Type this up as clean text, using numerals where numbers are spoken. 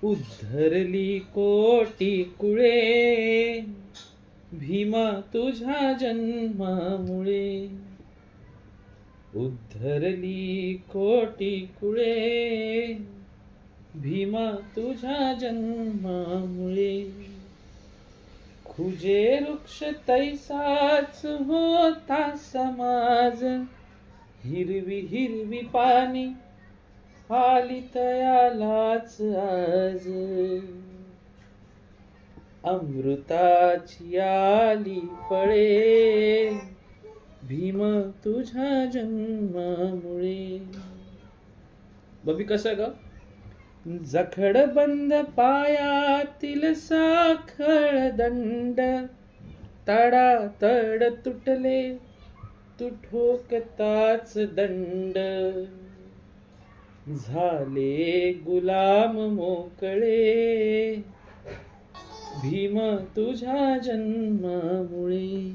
उद्धरली कोटी कुळे भीमा तुझ्या जन्मामुळे. उद्धरली कोटी कुळे भीमा तुझ्या जन्मामुळे. खुजे वृक्ष तैसाच होता समाज, हिरवी हिरवी पानी आली तयालाच आज. अमृताची आली फळे भीम तुझ्या जन्मामुळे. बबी कसं ग? जखड बंद पायातील साखळ दंड, तडा तड तुटले तू ठोकताच दंड. झाले गुलाम मोकळे भीम तुझ्या जन्मामुळे.